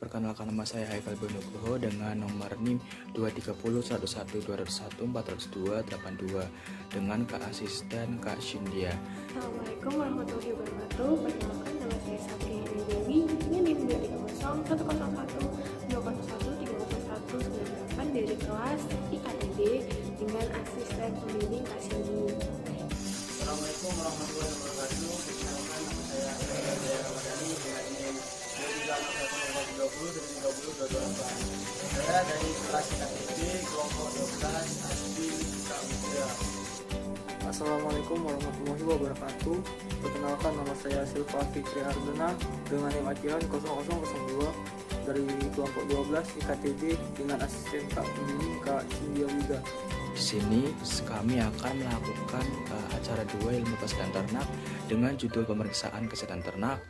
Perkenalkan, nama saya Haikal Nugroho dengan nomor NIM 2301112040282 dengan Kak Asisten Kak Shindia. Assalamualaikum warahmatullahi wabarakatuh. Perkenalkan, nama saya Sapri Dewi dengan NIM 230110130130198 dari kelas IKTD dengan asisten pembimbing Kak Sindi. Assalamualaikum warahmatullahi wabarakatuh. Perkenalkan, nama saya Jaya Ramadhani dengan NIM 23020302228. Saya dari kelas IKTD kelompok 12 Asli Samudra. Assalamualaikum warahmatullahi wabarakatuh. Perkenalkan, nama saya Silva Fikri Ardana dengan NIM Acian 0002 dari kelompok 12 IKTD dengan asisten Kak Pembimbing Kak Shindia Wida. Di sini kami akan melakukan acara 2 ilmu kesehatan ternak dengan judul pemeriksaan kesehatan ternak,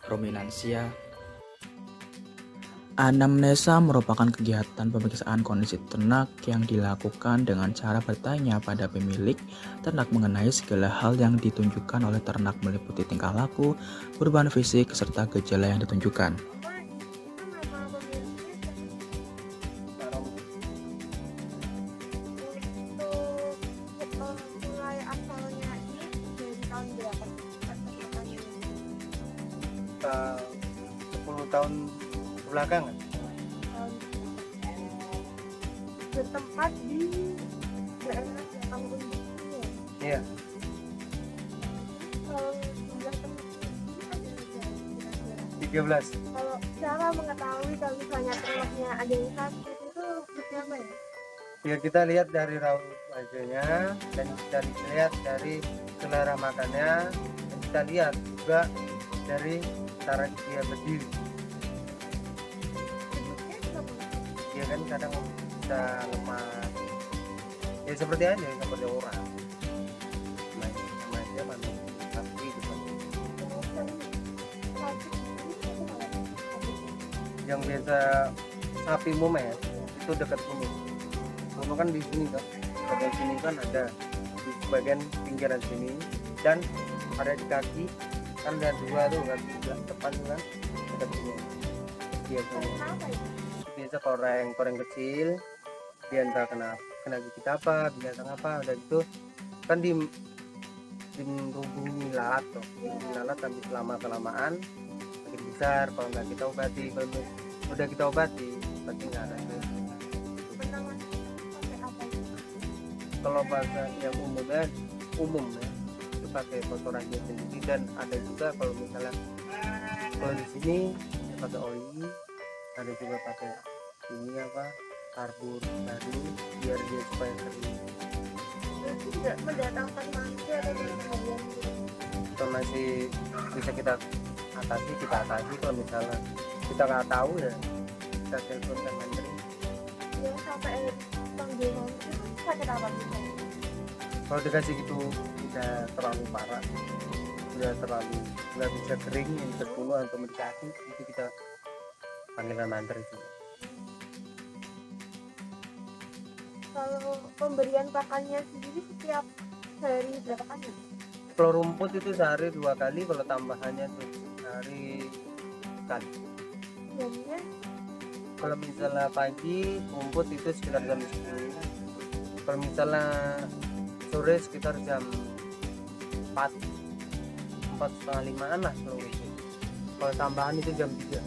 ruminansia. Anamnesa merupakan kegiatan pemeriksaan kondisi ternak yang dilakukan dengan cara bertanya pada pemilik ternak mengenai segala hal yang ditunjukkan oleh ternak meliputi tingkah laku, perubahan fisik, serta gejala yang ditunjukkan. Mulai asalnya ini dari tahun berapa? 10 tahun kebelakangan. Bertempat di daerah Kampung Bukit. Iya. Kalau jumlah tempat ini ada kira-kira. 13. Kalau cara mengetahui kalau misalnya ternaknya ada yang sakit itu seperti apa ya? Ya, kita lihat dari raut wajahnya dan kita lihat dari selera makannya dan kita lihat juga dari cara dia berdiri. Dia kan kadang bisa lemah, ya seperti aja seperti orang dia mana tapi gitu. Yang biasa sapi mumet itu dekat Puno kan di sini kan, bagian sini kan ada di bagian pinggiran sini dan ada di kaki kan ada 2 tuh kaki depan kan dekat sini. Biasa koreng kecil dia entah kena gigit apa binatang apa udah gitu kan di hubungi lalat tuh lalat tapi kelamaan makin besar kalau nggak kita obati, kalau udah kita obati pasti nggak ada. Kalau bahasa yang umum ya itu pakai kotoran dia sendiri dan ada juga kalau misalnya kalau di sini pakai oli, ada juga pakai ini apa karbon tadi biar dia supaya kering. Itu tidak mendatangkan manusia atau kemudian Itu masih bisa kita atasi kalau misalnya kita nggak tahu ya kita telepon dan mandiri. yang sampai panggil manusia itu sakit apa misalnya? Kalau dikasih gitu udah terlalu parah, udah terlalu nggak bisa kering yang terbunuh atau mendekati itu kita panggilan mandiri itu. Kalau pemberian pakannya sendiri setiap hari berapa kali? Kalau rumput itu sehari 2 kali, kalau tambahannya tuh sehari sekali. Jamnya Kalau misalnya pagi rumput itu sekitar jam 10. Kalau misalnya sore sekitar jam 4:30 lah kalau itu. Kalau tambahan itu jam 3.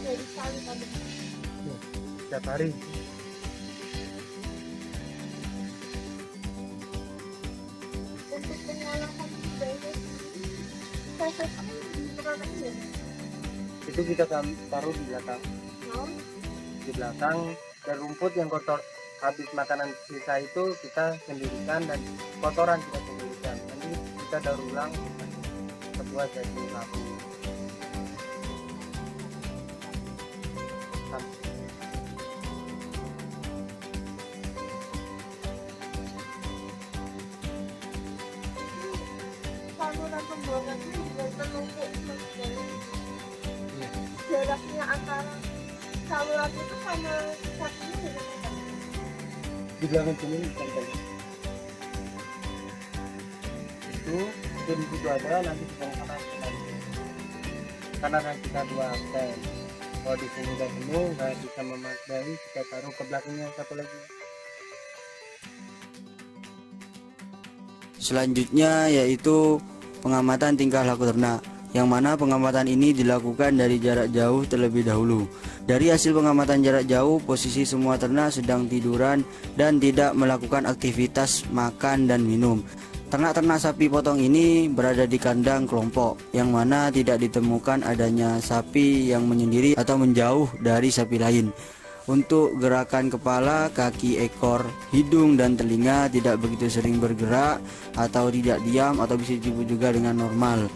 dari kali tadi. Setiap hari. Untuk pengolahan budaya saya di mana ya? Itu kita taruh di belakang. Di belakang dan rumput yang kotor habis makanan sisa itu kita sendirikan dan kotoran kita sendirikan. Nanti kita daur ulang kedua jadi labu. Saluran pembuangan ini juga menumpuk jaraknya antara saluran itu sama sapinya dengan apa? Di belakang sini itu di situ ada nanti di belakang kanan. karena kan kita 2 absen. Kalau di sini udah penuh nggak bisa memadai, kita taruh ke belakangnya satu lagi. Selanjutnya yaitu pengamatan tingkah laku ternak, yang mana pengamatan ini dilakukan dari jarak jauh terlebih dahulu. Dari hasil pengamatan jarak jauh, posisi semua ternak sedang tiduran dan tidak melakukan aktivitas makan dan minum. Ternak-ternak sapi potong ini berada di kandang kelompok, yang mana tidak ditemukan adanya sapi yang menyendiri atau menjauh dari sapi lain. Untuk gerakan kepala, kaki, ekor, hidung, dan telinga tidak begitu sering bergerak atau tidak diam atau bisa disebut juga dengan normal.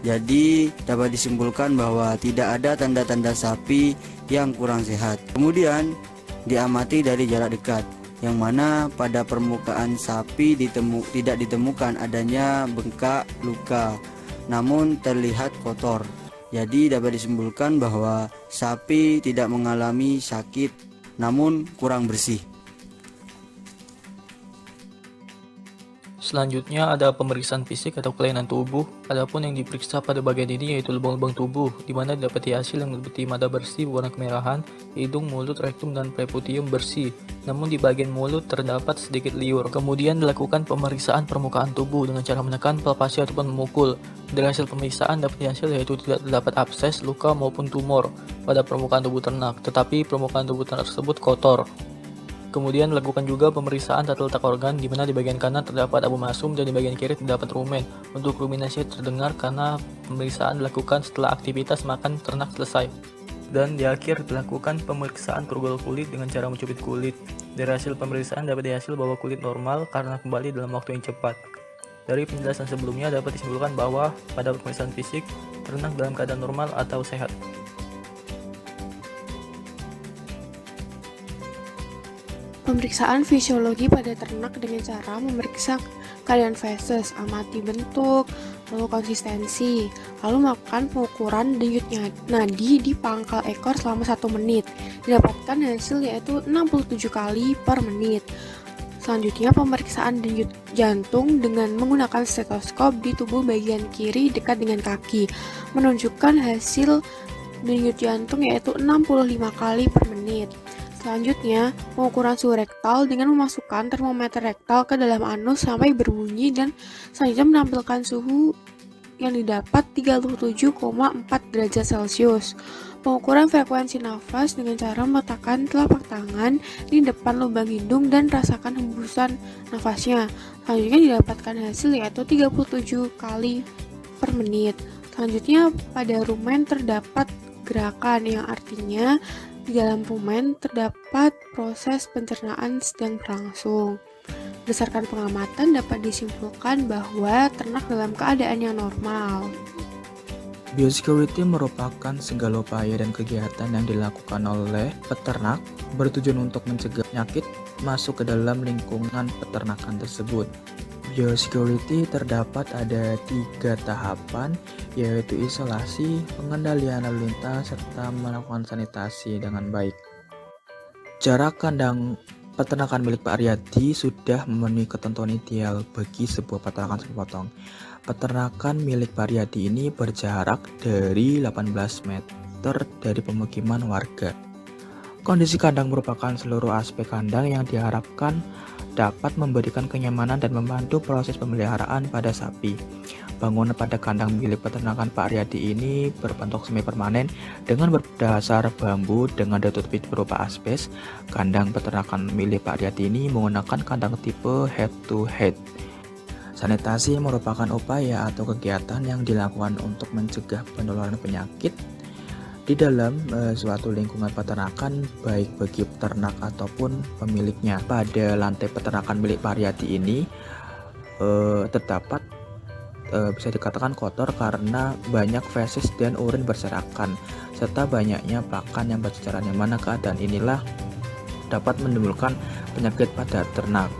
Jadi dapat disimpulkan bahwa tidak ada tanda-tanda sapi yang kurang sehat. Kemudian diamati dari jarak dekat, yang mana pada permukaan sapi tidak ditemukan adanya bengkak, luka, namun terlihat kotor. Jadi dapat disimpulkan bahwa sapi tidak mengalami sakit namun kurang bersih. Selanjutnya ada pemeriksaan fisik atau kelainan tubuh. Adapun yang diperiksa pada bagian ini yaitu lubang-lubang tubuh, di mana didapati hasil yang meliputi mata bersih warna kemerahan, hidung, mulut, rektum, dan periputium bersih. Namun di bagian mulut terdapat sedikit liur. Kemudian dilakukan pemeriksaan permukaan tubuh dengan cara menekan, palpasi ataupun memukul. Dari hasil pemeriksaan dapat hasil yaitu tidak terdapat abses, luka maupun tumor pada permukaan tubuh ternak, tetapi permukaan tubuh ternak tersebut kotor. Kemudian dilakukan juga pemeriksaan tata letak organ, di mana di bagian kanan terdapat abu masum dan di bagian kiri terdapat rumen. Untuk ruminasi terdengar karena pemeriksaan dilakukan setelah aktivitas makan ternak selesai. Dan di akhir dilakukan pemeriksaan pergol kulit dengan cara mencubit kulit. Dari hasil pemeriksaan dapat dihasil bahwa kulit normal karena kembali dalam waktu yang cepat. Dari penjelasan sebelumnya dapat disimpulkan bahwa pada pemeriksaan fisik ternak dalam keadaan normal atau sehat. Pemeriksaan fisiologi pada ternak dengan cara memeriksa keadaan feses, amati bentuk, lalu konsistensi, lalu melakukan pengukuran denyut nadi di pangkal ekor selama 1 menit. Didapatkan hasil yaitu 67 kali per menit. Selanjutnya pemeriksaan denyut jantung dengan menggunakan stetoskop di tubuh bagian kiri dekat dengan kaki, menunjukkan hasil denyut jantung yaitu 65 kali per menit. Selanjutnya, pengukuran suhu rektal dengan memasukkan termometer rektal ke dalam anus sampai berbunyi dan selanjutnya menampilkan suhu yang didapat 37,4 derajat Celcius. Pengukuran frekuensi nafas dengan cara meletakkan telapak tangan di depan lubang hidung dan rasakan hembusan nafasnya. Selanjutnya didapatkan hasil yaitu 37 kali per menit. Selanjutnya pada rumen terdapat gerakan, yang artinya di dalam rumen terdapat proses pencernaan sedang berlangsung. Berdasarkan pengamatan dapat disimpulkan bahwa ternak dalam keadaan yang normal. Biosecurity merupakan segala upaya dan kegiatan yang dilakukan oleh peternak bertujuan untuk mencegah penyakit masuk ke dalam lingkungan peternakan tersebut. Biosecurity terdapat ada 3 tahapan, yaitu isolasi, pengendalian lalu lintas, serta melakukan sanitasi dengan baik. Jarak kandang peternakan milik Pak Aryadi sudah memenuhi ketentuan ideal bagi sebuah peternakan sapi potong. Peternakan milik Pak Aryadi ini berjarak dari 18 meter dari pemukiman warga. Kondisi kandang merupakan seluruh aspek kandang yang diharapkan dapat memberikan kenyamanan dan membantu proses pemeliharaan pada sapi. Bangunan pada kandang milik peternakan Pak Aryadi ini berbentuk semi permanen dengan berdasar bambu dengan ditutupi berupa asbes. Kandang peternakan milik Pak Aryadi ini menggunakan kandang tipe head to head. Sanitasi merupakan upaya atau kegiatan yang dilakukan untuk mencegah penularan penyakit di dalam suatu lingkungan peternakan, baik bagi peternak ataupun pemiliknya. Pada lantai peternakan milik Pak Aryadi ini terdapat bisa dikatakan kotor karena banyak feses dan urin berserakan serta banyaknya pakan yang berceceran, yang mana keadaan inilah dapat menimbulkan penyakit pada ternak.